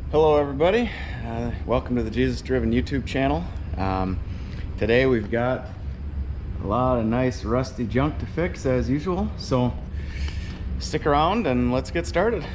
Hello everybody, welcome to the Jesus Driven YouTube channel. Today we've got a lot of nice rusty junk to fix as usual, so stick around and let's get started.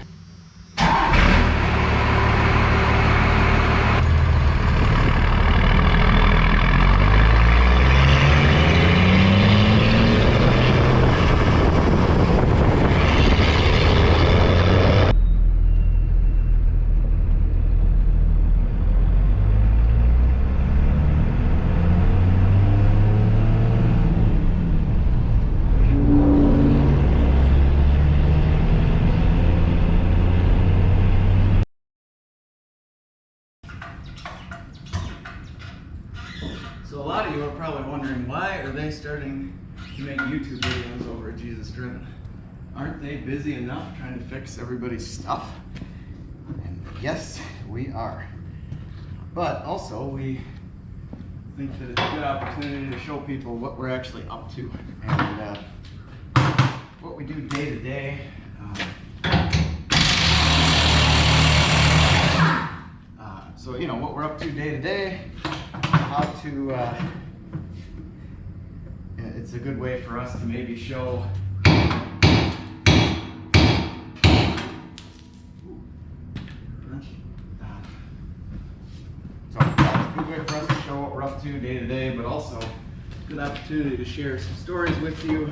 So a lot of you are probably wondering, why are they starting to make YouTube videos over at Jesus Driven? Aren't they busy enough trying to fix everybody's stuff? And yes, we are. But also we think that it's a good opportunity to show people what we're actually up to and what we do day to day. So you know what we're up to day to day. How to, it's a good way for us to maybe show it's a good way for us to show what we're up to day to day, but also a good opportunity to share some stories with you.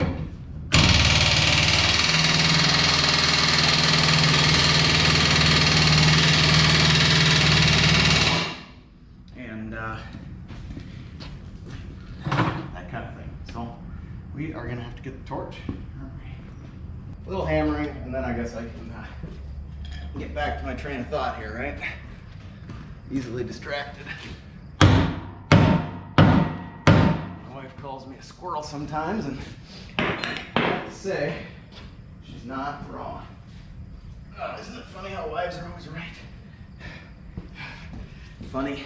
That kind of thing. So we are gonna have to get the torch. A little hammering, and then I guess I can get back to my train of thought here, right? Easily distracted. My wife calls me a squirrel sometimes, and I have to say, she's not wrong. Isn't it funny how wives are always right? Funny,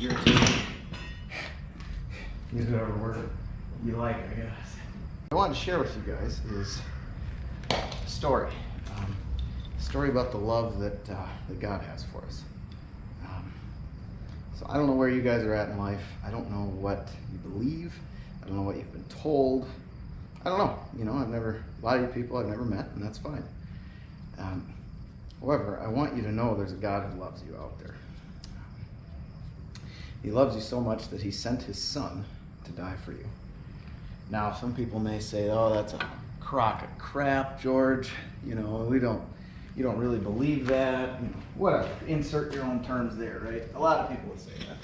irritating. Use whatever word you like, I guess. What I wanted to share with you guys is a story. A story about the love that God has for us. So I don't know where you guys are at in life. I don't know what you believe. I don't know what you've been told. I don't know. You know, a lot of you people I've never met, and that's fine. However, I want you to know there's a God who loves you out there. He loves you so much that he sent his son to die for you. Now, some people may say, oh, that's a crock of crap, George. You know, you don't really believe that. You know, whatever, insert your own terms there, right? A lot of people would say that,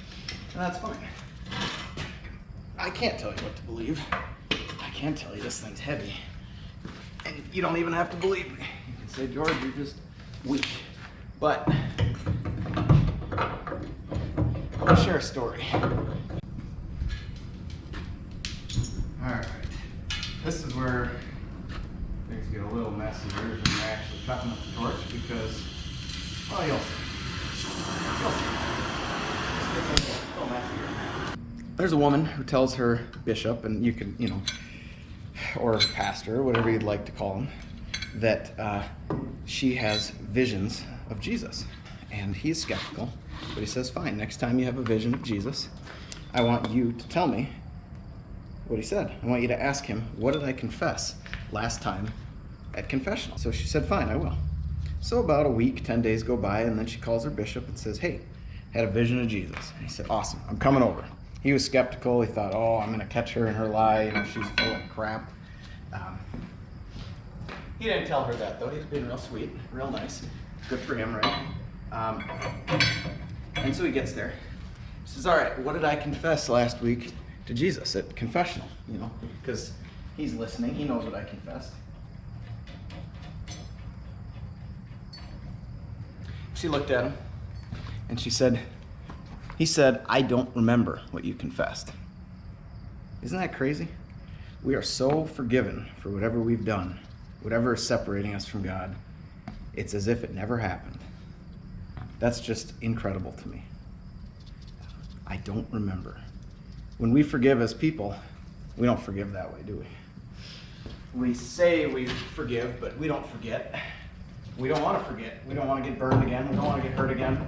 and that's fine. I can't tell you what to believe. I can tell you this thing's heavy, and you don't even have to believe me. You can say, George, you're just weak. But I'll share a story. Alright, this is where things get a little messier when you're actually cutting up the torch because, well, you'll see. It's a little messier. There's a woman who tells her bishop, and you can, you know, or pastor, whatever you'd like to call him, that she has visions of Jesus. And he's skeptical, but he says, fine, next time you have a vision of Jesus, I want you to tell me what he said. I want you to ask him, what did I confess last time at confessional? So she said, fine, I will. So about a week, 10 days go by, and then she calls her bishop and says, hey, had a vision of Jesus. And he said, awesome, I'm coming over. He was skeptical. He thought, oh, I'm going to catch her in her lie. You know, she's full of crap. He didn't tell her that, though. He's been real sweet, real nice. Good for him, right? And so he gets there. He says, all right, what did I confess last week to Jesus at confessional? You know, because he's listening. He knows what I confessed. She looked at him, and she said, he said, I don't remember what you confessed. Isn't that crazy? We are so forgiven for whatever we've done, whatever is separating us from God. It's as if it never happened. That's just incredible to me. I don't remember. When we forgive as people, we don't forgive that way, do we? We say we forgive, but we don't forget. We don't want to forget. We don't want to get burned again. We don't want to get hurt again.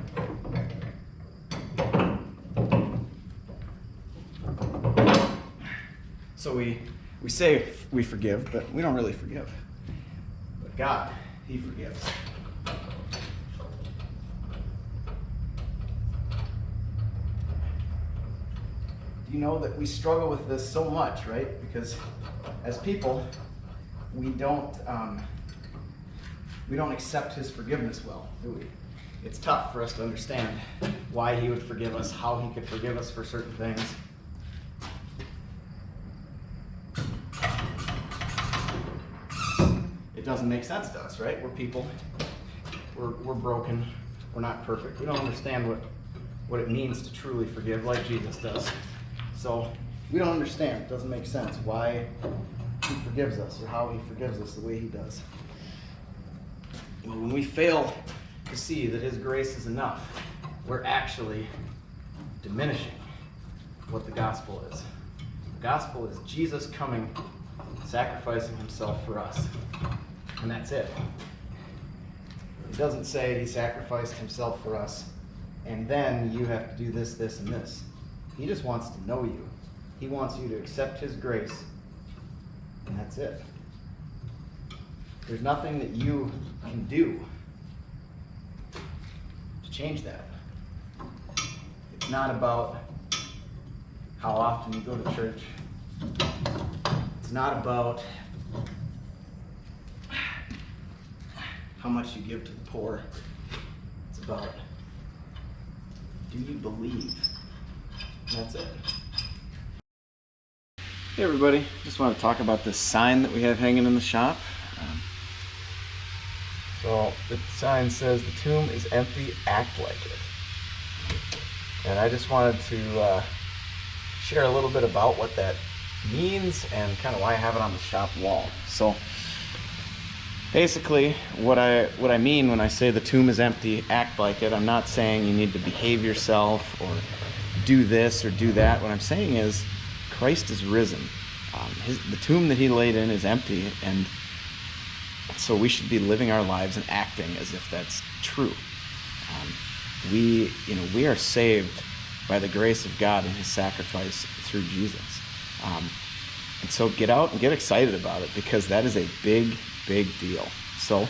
So we say we forgive, but we don't really forgive. But God, He forgives. You know that we struggle with this so much, right? Because as people, we don't accept His forgiveness well, do we? It's tough for us to understand why He would forgive us, how He could forgive us for certain things. It doesn't make sense to us, right? We're people. We're broken. We're not perfect. We don't understand what it means to truly forgive like Jesus does. So we don't understand. It doesn't make sense why He forgives us or how He forgives us the way He does. Well, when we fail to see that His grace is enough, we're actually diminishing what the gospel is. The gospel is Jesus coming, sacrificing Himself for us. And that's it. It doesn't say He sacrificed Himself for us, and then you have to do this, this, and this. He just wants to know you. He wants you to accept His grace, and that's it. There's nothing that you can do to change that. It's not about how often you go to church. It's not about how much you give to the poor. It's about, do you believe? And that's it. Hey everybody, just want to talk about this sign that we have hanging in the shop. So the sign says, "The tomb is empty, act like it." And I just wanted to share a little bit about what that means and kind of why I have it on the shop wall. So basically, what I mean when I say the tomb is empty, act like it, I'm not saying you need to behave yourself or do this or do that. What I'm saying is Christ is risen. The tomb that He laid in is empty, and so we should be living our lives and acting as if that's true. We are saved by the grace of God and His sacrifice through Jesus. And so get out and get excited about it, because that is a big, big deal. So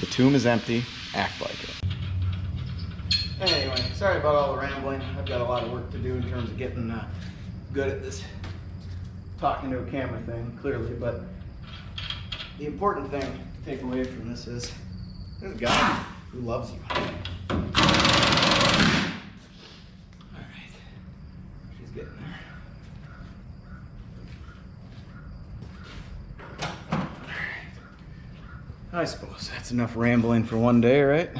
the tomb is empty, act like it. Anyway, sorry about all the rambling. I've got a lot of work to do in terms of getting good at this talking to a camera thing, clearly, but the important thing to take away from this is there's a God who loves you. All right, she's getting there. I suppose that's enough rambling for one day, right?